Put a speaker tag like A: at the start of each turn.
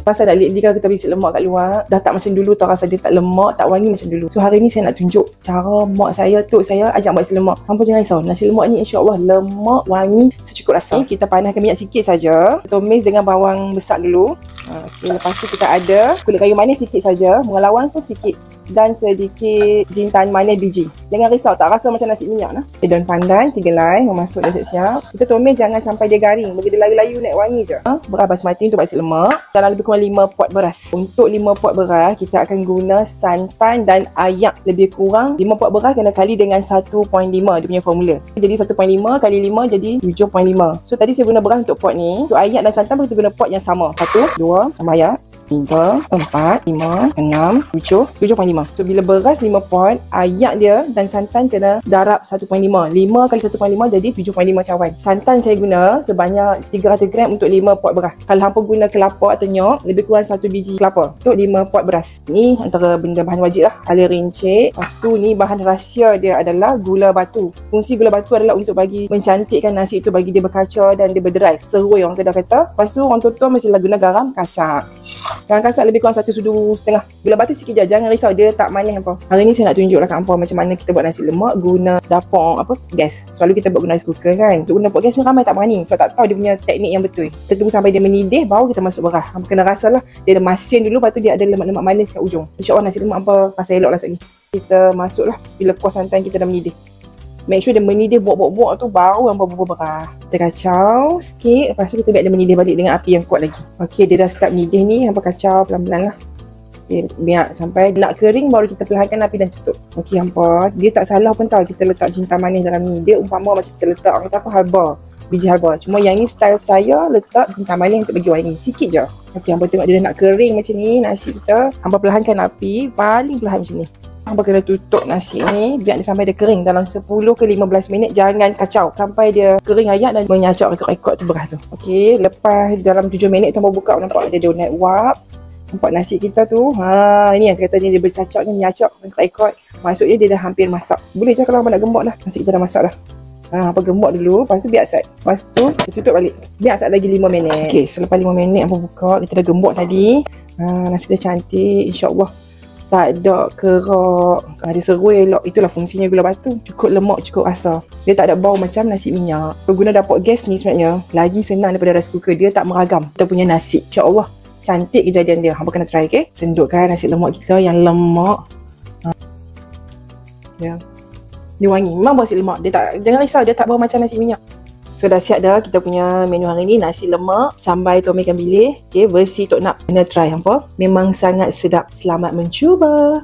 A: Pasal dah lately kalau kita beli lemak kat luar, dah tak macam dulu tau, rasa dia tak lemak, tak wangi macam dulu. So hari ni saya nak tunjuk cara mak saya, tok saya ajak buat nasi lemak. Hampa jangan risau, nasi lemak ni insya-Allah lemak, wangi, secukup rasa. Kita panaskan minyak sikit saja. Tumis dengan bawang besar dulu. Okay, lepas tu kita ada kulit kayu manis sikit saja, mengalawang pun sikit, dan sedikit jintan manis biji. Jangan risau, tak rasa macam nasi minyak nah. Okay, daun pandan 3 helai masuk dah siap. Kita tumis jangan sampai dia garing, bagi dia layu-layu naik wangi je. Beras basmati untuk buat nasi lemak dalam lebih kurang 5 pot beras. Untuk 5 pot beras kita akan guna santan dan ayak lebih kurang 5 pot beras kena kali dengan 1.5 dia punya formula. Jadi 1.5 kali 5 jadi 7.5. So tadi saya guna beras untuk pot ni. Untuk ayak dan santan kita guna pot yang sama. 1, 2 sama ayak, 3, 4, 5, 6, 7, 7.5. So bila beras 5 pot, ayak dia dan santan kena darab 1.5. 5 kali 1.5 jadi 7.5 cawan. Santan saya guna sebanyak 300 gram untuk 5 pot beras. Kalau hampa guna kelapa atau nyok, lebih kurang 1 biji kelapa untuk 5 pot beras. Ni antara benda bahan wajib lah. Ala rincik. Lepas tu ni bahan rahsia dia adalah gula batu. Fungsi gula batu adalah untuk bagi mencantikkan nasi itu, bagi dia berkacau dan dia berderai. Serui orang Kedah kata. Lepas tu orang tua-tua mestilah guna garam kasar. Garam kasar lebih kurang 1 sudu setengah. Gula batu sikit je, jangan risau dia tak manis hampa. Hari ni saya nak tunjuklah kat hampa macam mana kita buat nasi lemak guna dapur gas. Selalu kita buat guna rice cooker kan. Untuk guna pot gas ni ramai tak berani sebab tak tahu dia punya teknik yang betul. Kita tunggu sampai dia mendidih baru kita masuk beras. Hampa kena rasalah dia ada masin dulu, lepas tu dia ada lemak-lemak manis kat ujung. InsyaAllah nasi lemak hampa rasa elok lah sekali. Kita masuklah bila kuah santan kita dah mendidih. Make sure dia mendidih buak-buak tu baru hampa bubuh beras. Kita kacau sikit, lepas tu kita biar dia mendidih balik dengan api yang kuat lagi. Okey, dia dah start mendidih ni, hampa kacau pelan-pelan lah. Okay, biar sampai nak kering baru kita perlahankan api dan tutup. Okey hampa, dia tak salah pun tau kita letak jintan manis dalam ni. Dia umpama macam kita letak orang kata apa, halba, biji halba. Cuma yang ni style saya letak jintan manis untuk bagi wangi. Sikit je. Okey, hampa tengok dia dah nak kering macam ni nasi kita. Hampa perlahankan api, paling perlahan macam ni. Hampa kena tutup nasi ni biar dia sampai dia kering dalam 10 ke 15 minit. Jangan kacau sampai dia kering ayak dan menyacak rekod-rekod tu beras tu. Okey, lepas dalam 7 minit tu hampa buka, nampak dia naik wap. Nampak nasi kita tu. Ini yang katanya dia bercacak ni, menyacak rekod-rekod. Maksudnya dia dah hampir masak. Boleh je kalau hampa nak gembok dah. Nasi kita dah masak dah. Hampa gembok dulu, lepas tu biar asat. Lepas tu kita tutup balik. Biar asat lagi 5 minit. Okey, selepas 5 minit hampa buka, kita dah gembok tadi. Nasi dia cantik, insya-Allah. Tak ada kerak, dia serui elok. Itulah fungsinya gula batu. Cukup lemak, cukup rasa. Dia tak ada bau macam nasi minyak. Guna dapur gas ni sebenarnya lagi senang daripada rice cooker. Dia tak meragam kita punya nasi. InsyaAllah cantik kejadian dia. Hampa kena try, okay? Sendukkan nasi lemak kita yang lemak. Ya. Dia wangi. Memang bau nasi lemak. Dia tak, jangan risau, dia tak bau macam nasi minyak. So dah siap dah kita punya menu hari ni, nasi lemak sambal tomat ikan bilis. Okay, versi Tok Nak, kena try hampa. Memang sangat sedap. Selamat mencuba.